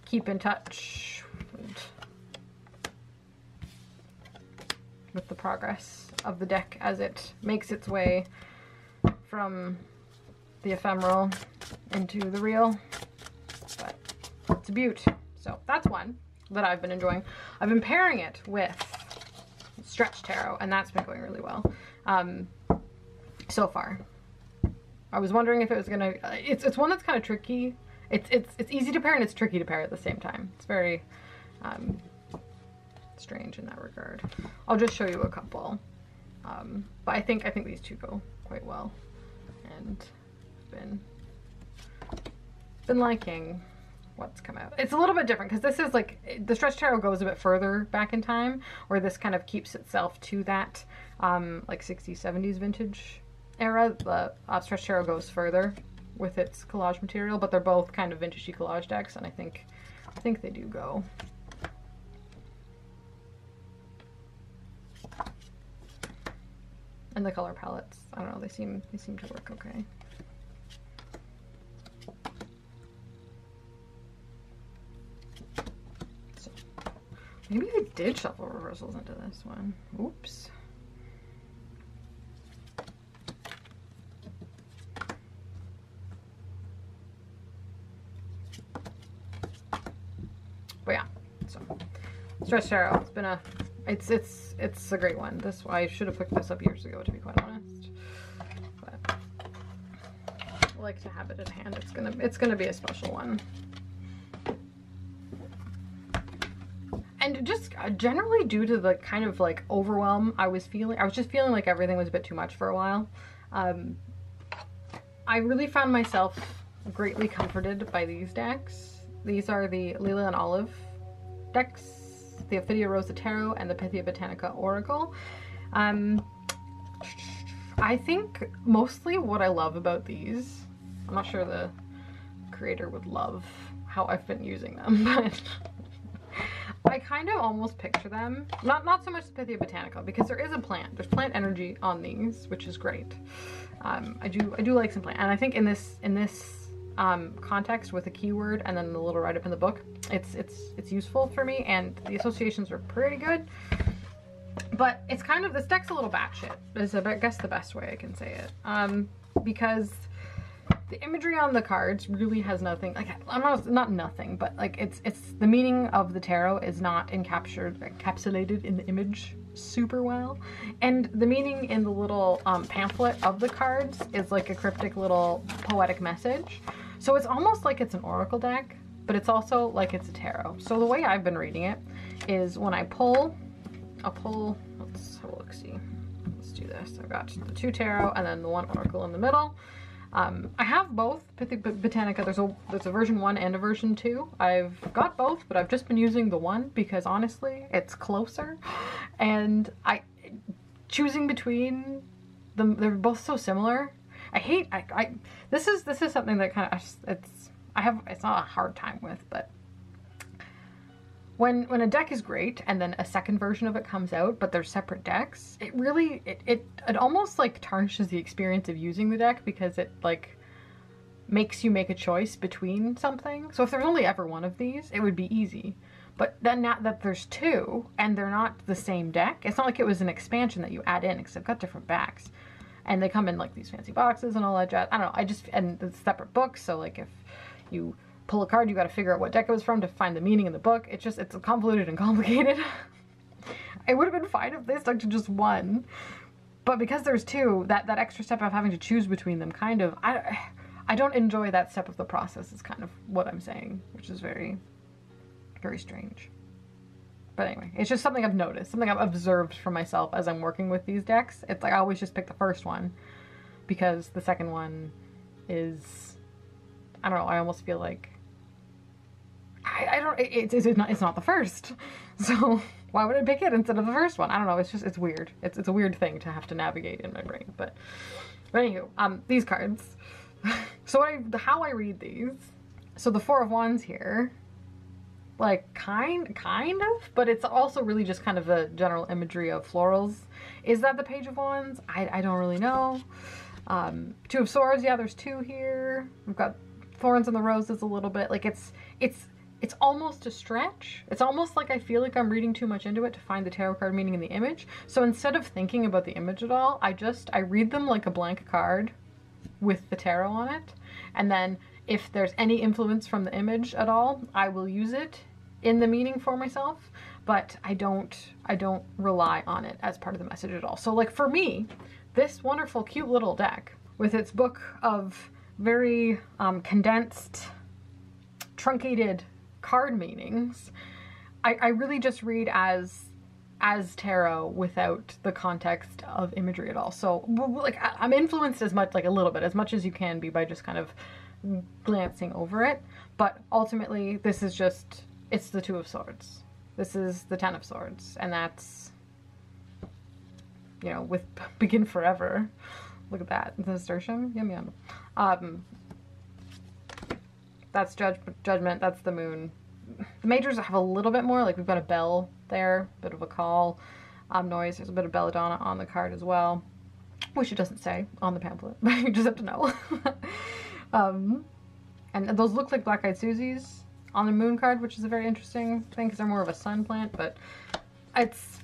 [SPEAKER 2] keep in touch with the progress of the deck as it makes its way from the ephemeral into the real. But it's a beaut. So that's one that I've been enjoying. I've been pairing it with Stretch Tarot, and that's been going really well so far. I was wondering if it was gonna, it's one that's kind of tricky. It's easy to pair and it's tricky to pair at the same time. It's very strange in that regard. I'll just show you a couple, but I think these two go quite well, and been liking what's come out. It's a little bit different because this is like, the Stretch Tarot goes a bit further back in time, where this kind of keeps itself to that like 60s, 70s vintage era, the Stretch Tarot goes further with its collage material, but they're both kind of vintagey collage decks, and I think they do go. And the color palettes, I don't know, they seem to work okay. So, maybe I did shuffle reversals into this one. Oops. But yeah, so Stretch Tarot, it's been a, it's a great one. I should have picked this up years ago, to be quite honest. But I like to have it at hand. It's gonna be a special one. And just generally due to the kind of like overwhelm I was just feeling like everything was a bit too much for a while. I really found myself greatly comforted by these decks. These are the Lila and Olive decks, the Ophidia Rosa Tarot and the Pythia Botanica Oracle. I think mostly what I love about these, I'm not sure the creator would love how I've been using them, but I kind of almost picture them, not so much the Pythia Botanica, because there is a plant. There's plant energy on these, which is great. I do like some plant, and I think in this context with a keyword and then the little write-up in the book, it's useful for me, and the associations are pretty good. But it's kind of, this deck's a little batshit, is I guess the best way I can say it, because the imagery on the cards really has nothing, like, not nothing, but like it's the meaning of the tarot is not encapsulated in the image super well, and the meaning in the little pamphlet of the cards is like a cryptic little poetic message. So it's almost like it's an oracle deck, but it's also like it's a tarot. So the way I've been reading it is when I pull, let's have a look, see. Let's do this. I've got the 2 tarot and then the 1 oracle in the middle. I have both Pythia Botanica. There's a version 1 and a version 2. I've got both, but I've just been using the 1 because honestly, it's closer. And choosing between them, they're both so similar. This is something that kind of, it's not a hard time with, but when a deck is great and then a second version of it comes out, but they're separate decks, it really, it almost like tarnishes the experience of using the deck, because it like makes you make a choice between something. So if there's only ever one of these, it would be easy. But then now that there's 2 and they're not the same deck, it's not like it was an expansion that you add in, because they've got different backs. And they come in like these fancy boxes and all that jazz. I don't know, and it's separate books, so like if you pull a card, you got to figure out what deck it was from to find the meaning in the book. It's convoluted and complicated. It would have been fine if they stuck to just 1, but because there's 2, that extra step of having to choose between them, kind of, I don't enjoy that step of the process, is kind of what I'm saying, which is very, very strange. But anyway, it's just something I've noticed, something I've observed for myself as I'm working with these decks. It's like I always just pick the first one, because the second one is, I don't know, I almost feel like it's not the first, so why would I pick it instead of the first one? I don't know, it's weird. It's a weird thing to have to navigate in my brain, but anywho, these cards. So how I read these, so the 4 of Wands here, like kind of, but it's also really just kind of a general imagery of florals. Is that the Page of Wands? I don't really know. 2 of Swords, yeah, there's 2 here. We've got Thorns and the Roses a little bit. Like it's almost a stretch. It's almost like I feel like I'm reading too much into it to find the tarot card meaning in the image. So instead of thinking about the image at all, I read them like a blank card with the tarot on it. And then if there's any influence from the image at all, I will use it in the meaning for myself, but I don't rely on it as part of the message at all. So like for me, this wonderful cute little deck with its book of very condensed, truncated card meanings, I really just read as tarot without the context of imagery at all. So like I'm influenced as much, like a little bit, as much as you can be, by just kind of glancing over it. But ultimately this is just, it's the 2 of Swords. This is the 10 of Swords, and that's, you know, with Begin Forever. Look at that. The nasturtium. Yum yum. That's judgment. That's the moon. The majors have a little bit more. Like we've got a bell there, bit of a call noise. There's a bit of belladonna on the card as well, which it doesn't say on the pamphlet, but you just have to know. And those look like black-eyed Susies on the moon card, which is a very interesting thing because they're more of a sun plant, but it's,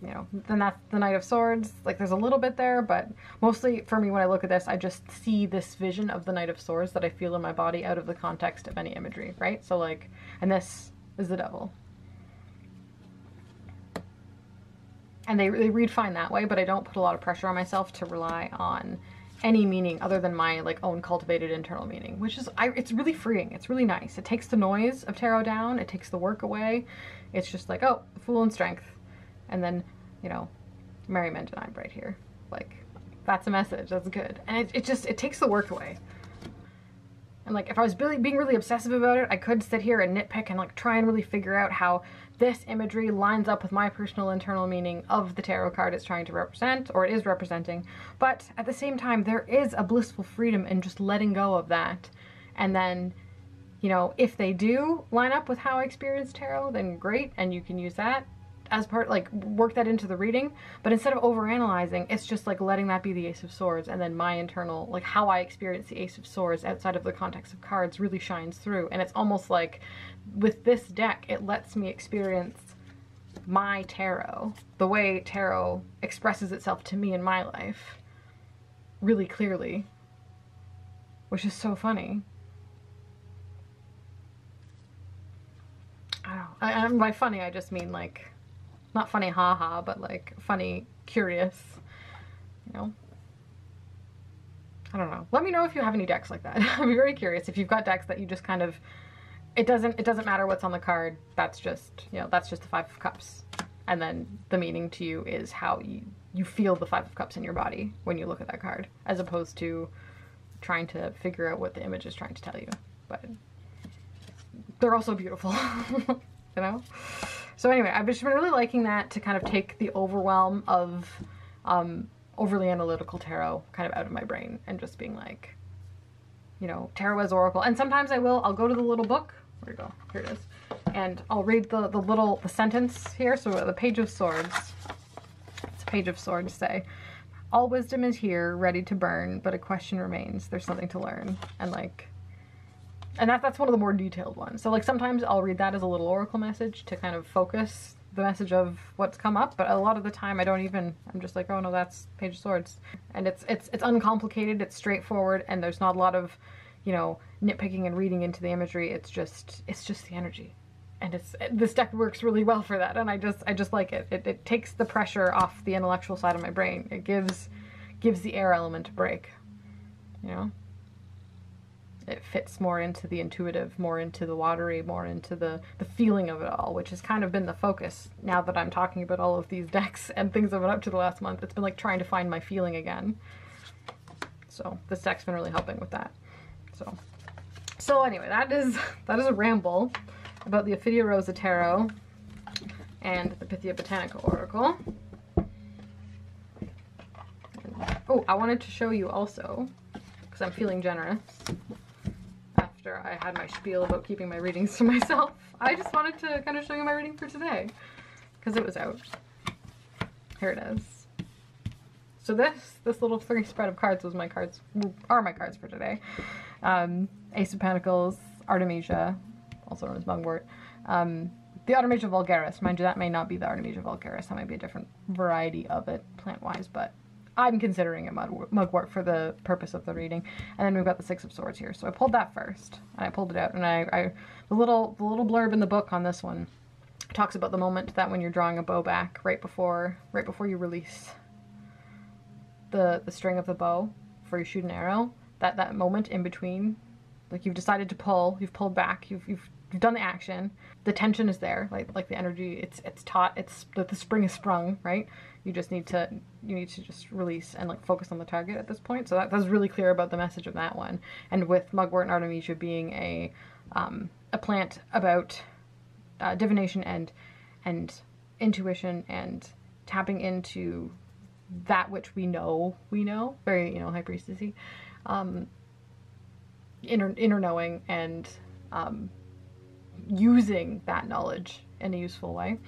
[SPEAKER 2] you know, then that's the Knight of Swords. Like there's a little bit there, but mostly for me when I look at this, I just see this vision of the Knight of Swords that I feel in my body out of the context of any imagery, right? So like, and this is the devil. And they read fine that way, but I don't put a lot of pressure on myself to rely on any meaning other than my like own cultivated internal meaning, which is, it's really freeing. It's really nice. It takes the noise of tarot down. It takes the work away. It's just like, oh, the Fool and Strength. And then, you know, merriment and I'm right here. Like, that's a message. That's good. And it takes the work away. And like, if I was being really obsessive about it, I could sit here and nitpick and like try and really figure out how this imagery lines up with my personal internal meaning of the tarot card it's trying to represent, or it is representing. But at the same time, there is a blissful freedom in just letting go of that. And then, you know, if they do line up with how I experience tarot, then great, and you can use that as part, like work that into the reading. But instead of overanalyzing, it's just like letting that be the Ace of Swords, and then my internal, like how I experience the Ace of Swords outside of the context of cards really shines through. And it's almost like with this deck, it lets me experience my tarot, the way tarot expresses itself to me in my life, really clearly, which is so funny. I don't know. And by funny, I just mean like, not funny haha, but like funny, curious, you know? I don't know. Let me know if you have any decks like that. I'd be very curious if you've got decks that you just kind of, it doesn't matter what's on the card. That's just, you know, that's just the Five of Cups. And then the meaning to you is how you feel the Five of Cups in your body when you look at that card, as opposed to trying to figure out what the image is trying to tell you. But they're also beautiful, you know? So anyway, I've just been really liking that to kind of take the overwhelm of overly analytical tarot kind of out of my brain and just being like, you know, tarot as oracle. And sometimes I'll go to the little book. Where'd it go? Here it is. And I'll read the sentence here. So the Page of Swords. It's a Page of Swords say, all wisdom is here, ready to burn, but a question remains. There's something to learn. And like, and that's one of the more detailed ones. So like sometimes I'll read that as a little oracle message to kind of focus the message of what's come up, but a lot of the time I'm just like, oh no, that's Page of Swords. And it's uncomplicated, it's straightforward, and there's not a lot of, you know, nitpicking and reading into the imagery. It's just the energy. And this deck works really well for that, and I just like it. It takes the pressure off the intellectual side of my brain. It gives the air element a break, you know? It fits more into the intuitive, more into the watery, more into the feeling of it all, which has kind of been the focus now that I'm talking about all of these decks and things I've been up to the last month. It's been like trying to find my feeling again. So this deck's been really helping with that. So anyway, that is a ramble about the Ophidia Rosa Tarot and the Pythia Botanica Oracle. Oh, I wanted to show you also, because I'm feeling generous, after I had my spiel about keeping my readings to myself, I just wanted to kind of show you my reading for today, because it was out. Here it is. So this little 3 spread of cards are my cards for today. Ace of Pentacles, Artemisia, also known as Mugwort. The Artemisia vulgaris, mind you, that may not be the Artemisia vulgaris, that might be a different variety of it, plant-wise, but I'm considering it mugwort for the purpose of the reading. And then we've got the Six of Swords here. So I pulled that first, and I pulled it out, and the little blurb in the book on this one talks about the moment that when you're drawing a bow back, right before you release the string of the bow before you shoot an arrow, that moment in between, like you've decided to pull, you've pulled back, you've done the action, the tension is there, like the energy, it's taut, it's the spring is sprung, right? You need to just release and like focus on the target at this point. So that was really clear about the message of that one. And with Mugwort and Artemisia being a plant about divination and intuition and tapping into that which we know, very, high priestessy, inner knowing, and using that knowledge in a useful way.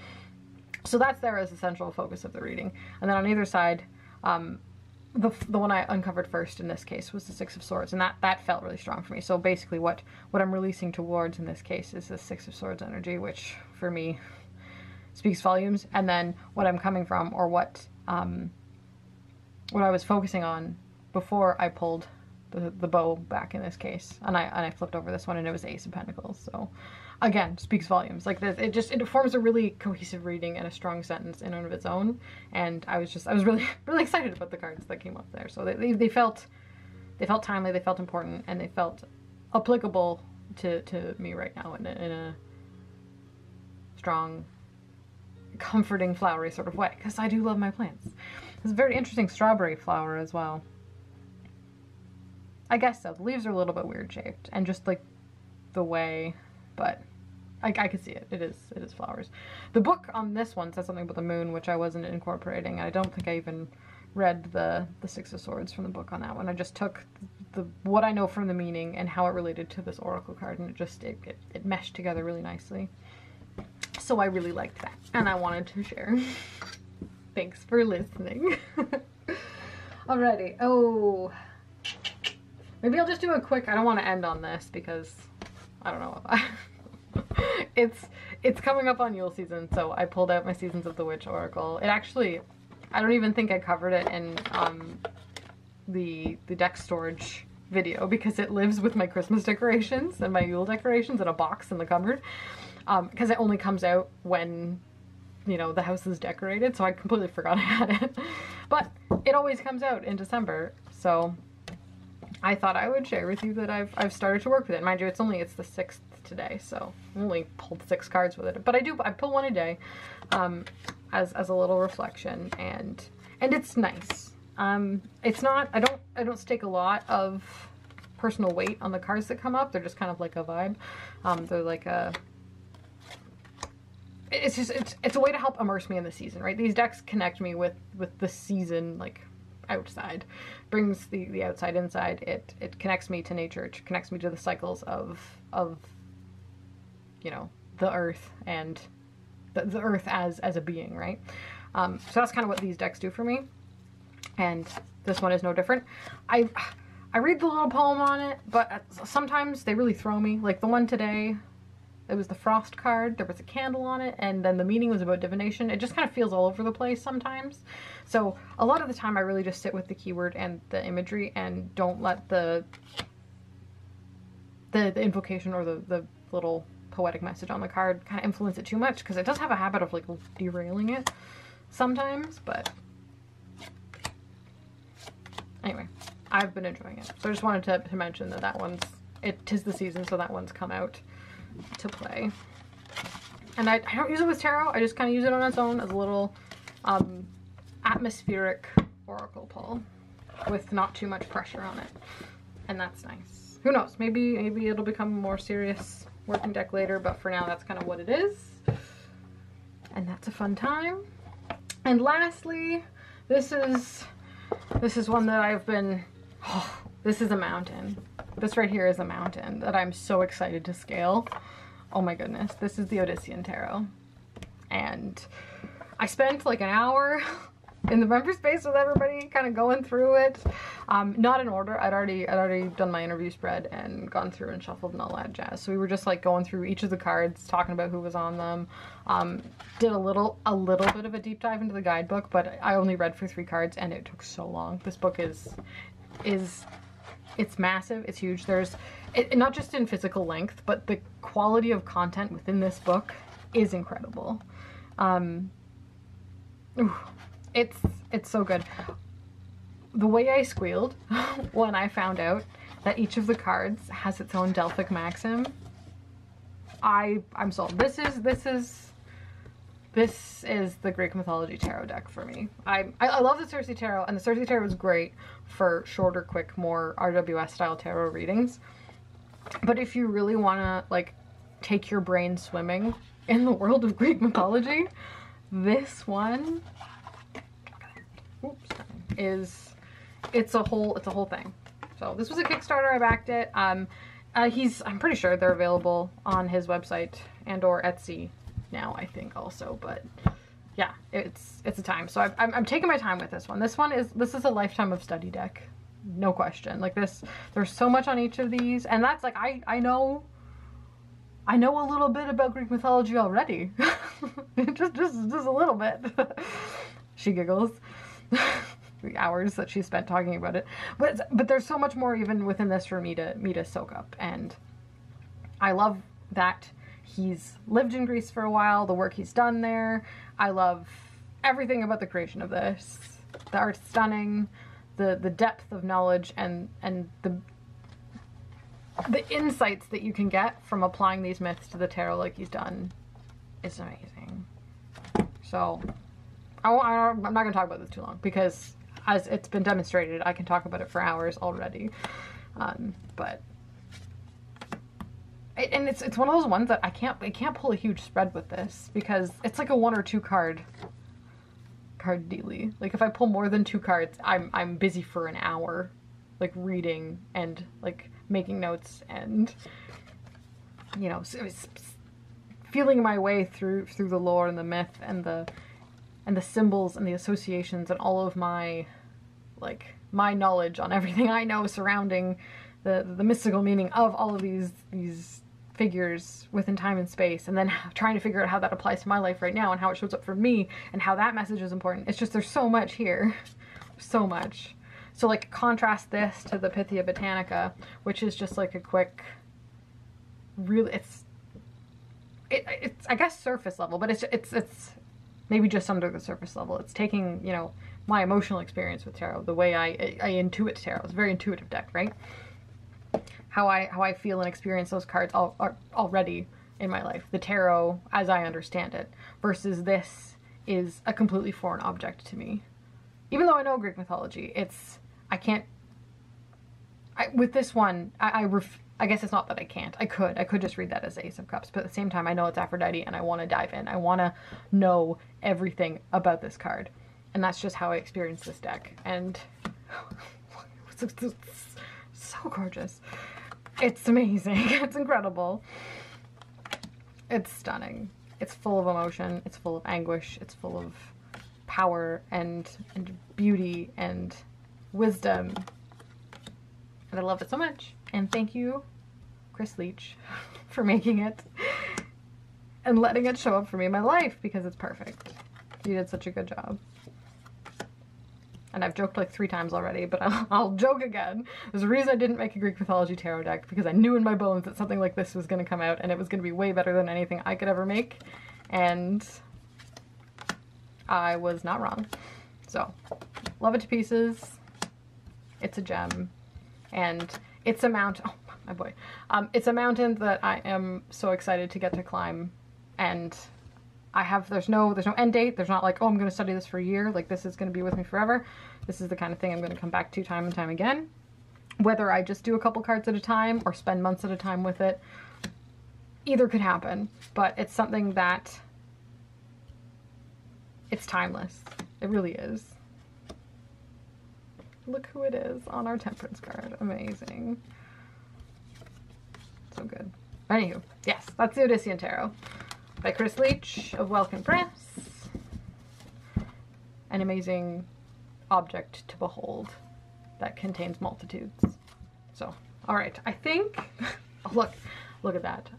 [SPEAKER 2] So that's there as the central focus of the reading. And then on either side, the one I uncovered first in this case was the Six of Swords, and that felt really strong for me. So basically what I'm releasing towards in this case is the Six of Swords energy, which for me speaks volumes. And then what I'm coming from, or what I was focusing on before I pulled the bow back in this case, and I flipped over this one, and it was Ace of Pentacles. So again, speaks volumes. Like this, it forms a really cohesive reading and a strong sentence in and of its own. And I was really excited about the cards that came up there. So they felt timely, they felt important, and they felt applicable to me right now in a strong, comforting, flowery sort of way, because I do love my plants. It's a very interesting strawberry flower as well. I guess so. The leaves are a little bit weird shaped, and just like the way, but I can see it. It is flowers. The book on this one says something about the moon, which I wasn't incorporating. I don't think I even read the Six of Swords from the book on that one. I just took what I know from the meaning and how it related to this oracle card, and it meshed together really nicely. So I really liked that, and I wanted to share. Thanks for listening. Alrighty. Oh, maybe I'll just do a quick, I don't want to end on this because I don't know. It's coming up on Yule season, so I pulled out my Seasons of the Witch Oracle. It actually, I don't even think I covered it in the deck storage video, because it lives with my Christmas decorations and my Yule decorations in a box in the cupboard, because it only comes out when, the house is decorated, so I completely forgot I had it. But it always comes out in December, so I thought I would share with you that I've started to work with it. Mind you, it's the 6th today, so I only pulled 6 cards with it. But I pull one a day, as a little reflection, and it's nice. It's not, I don't stake a lot of personal weight on the cards that come up. They're just kind of like a vibe. They're like it's a way to help immerse me in the season, right? These decks connect me with the season, like outside, brings the outside inside. It connects me to nature. It connects me to the cycles of the earth, and the earth as a being, right? So that's kind of what these decks do for me, and this one is no different. I read the little poem on it, but sometimes they really throw me. Like the one today, it was the Frost card, there was a candle on it, and then the meaning was about divination. It just kind of feels all over the place sometimes. So a lot of the time I really just sit with the keyword and the imagery, and don't let the invocation or the little poetic message on the card kind of influence it too much, because it does have a habit of like derailing it sometimes. But anyway, I've been enjoying it. So I just wanted to mention that one's, 'tis the season, so that one's come out to play. And I don't use it with tarot. I just kind of use it on its own as a little atmospheric oracle pull with not too much pressure on it, and that's nice. Who knows, maybe it'll become a more serious working deck later, but for now that's kind of what it is, and that's a fun time. And lastly, this is one that I've been, this is a mountain. This right here is a mountain that I'm so excited to scale. Oh my goodness. This is the Odyssean Tarot. And I spent like an hour in the member space with everybody, kind of going through it. Not in order. I'd already done my interview spread and gone through and shuffled and all that jazz. So we were just like going through each of the cards, talking about who was on them. Did a little bit of a deep dive into the guidebook, but I only read for 3 cards, and it took so long. This book is it's massive, it's huge. There's not just in physical length, but the quality of content within this book is incredible. It's so good. The way I squealed when I found out that each of the cards has its own Delphic maxim, I'm sold. This is the Greek mythology tarot deck for me. I love the Cersei Tarot, and the Cersei Tarot is great for shorter, quick, more RWS style tarot readings. But if you really want to like take your brain swimming in the world of Greek mythology, this one, oops, it's a whole thing. So this was a Kickstarter. I backed it. I'm pretty sure they're available on his website and or Etsy now, I think also, but yeah, it's a time. So I'm taking my time with this one. This is a lifetime of study deck. No question. Like this, there's so much on each of these, and that's like, I know a little bit about Greek mythology already. just a little bit. She giggles. The hours that she spent talking about it, but there's so much more even within this for me to soak up, and I love that he's lived in Greece for a while, the work he's done there. I love everything about the creation of this. The art's stunning, the depth of knowledge and the insights that you can get from applying these myths to the tarot like he's done is amazing. So I'm not going to talk about this too long, because as it's been demonstrated, I can talk about it for hours already. But it's one of those ones that I can't pull a huge spread with this, because it's like a 1 or 2 card dealie. Like if I pull more than 2 cards, I'm busy for an hour, like reading and like making notes and, you know, feeling my way through the lore and the myth and the symbols and the associations and all of my knowledge on everything I know surrounding the mystical meaning of all of these figures within time and space, and then trying to figure out how that applies to my life right now and how it shows up for me and how that message is important. It's just, there's so much here. So much. So like contrast this to the Pythia Botanica, which is just like a quick, really, it's I guess surface level, but it's maybe just under the surface level. It's taking, you know, my emotional experience with tarot, the way I intuit tarot. It's a very intuitive deck, right? How I feel and experience those cards already in my life. The tarot as I understand it, versus this is a completely foreign object to me. Even though I know Greek mythology, with this one, I guess it's not that I can't. I could just read that as Ace of Cups, but at the same time, I know it's Aphrodite and I want to dive in. I want to know everything about this card. And that's just how I experience this deck. And it's so gorgeous. It's amazing. It's incredible. It's stunning. It's full of emotion. It's full of anguish. It's full of power and beauty and wisdom. And I love it so much. And thank you, Chris Leach, for making it and letting it show up for me in my life, because it's perfect. You did such a good job. And I've joked like 3 times already, but I'll joke again. There's a reason I didn't make a Greek mythology tarot deck, because I knew in my bones that something like this was going to come out, and it was going to be way better than anything I could ever make. And I was not wrong. So, love it to pieces. It's a gem. And it's a mountain. Oh, my boy. It's a mountain that I am so excited to get to climb. And there's no end date. There's not like, oh, I'm going to study this for a year. Like, this is going to be with me forever. This is the kind of thing I'm going to come back to time and time again. Whether I just do a couple cards at a time or spend months at a time with it, either could happen. But it's something that, it's timeless. It really is. Look who it is on our Temperance card. Amazing. So good. Anywho, yes, that's the Odyssean Tarot by Chris Leach of Welkin Press. An amazing object to behold that contains multitudes. So, alright, I think, oh, look at that.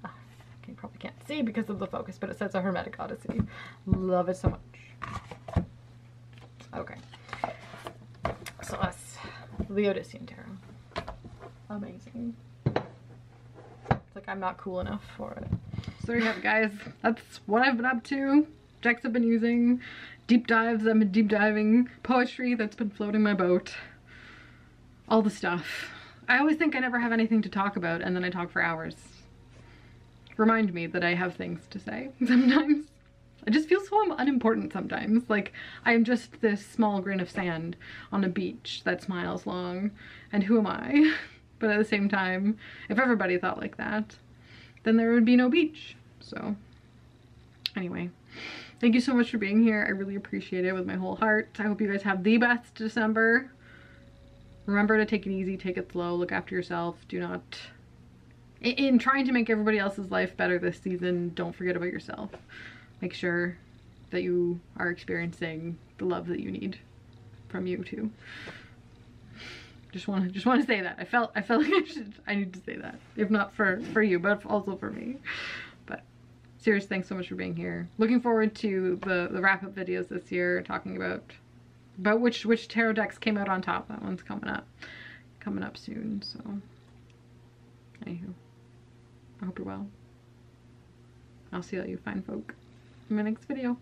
[SPEAKER 2] You probably can't see because of the focus, but it says a Hermetic Odyssey. Love it so much. Okay. So that's the Odyssean Tarot. Amazing. It's like I'm not cool enough for it.
[SPEAKER 1] So there you have it, guys. That's what I've been up to. Decks I've been using. Deep dives. I've been deep diving. Poetry that's been floating my boat. All the stuff. I always think I never have anything to talk about, and then I talk for hours. Remind me that I have things to say sometimes. I just feel so unimportant sometimes. Like, I am just this small grain of sand on a beach that's miles long. And who am I? But at the same time, if everybody thought like that, then there would be no beach. So, anyway. Thank you so much for being here. I really appreciate it with my whole heart. I hope you guys have the best December. Remember to take it easy, take it slow, look after yourself. Do not, in trying to make everybody else's life better this season, don't forget about yourself. Make sure that you are experiencing the love that you need from you too. Just want to say that. I felt like I need to say that. If not for you, but also for me. But seriously, thanks so much for being here. Looking forward to the wrap-up videos this year, talking about which tarot decks came out on top. That one's coming up soon. So anywho, I hope you're well. I'll see all you fine folk in my next video.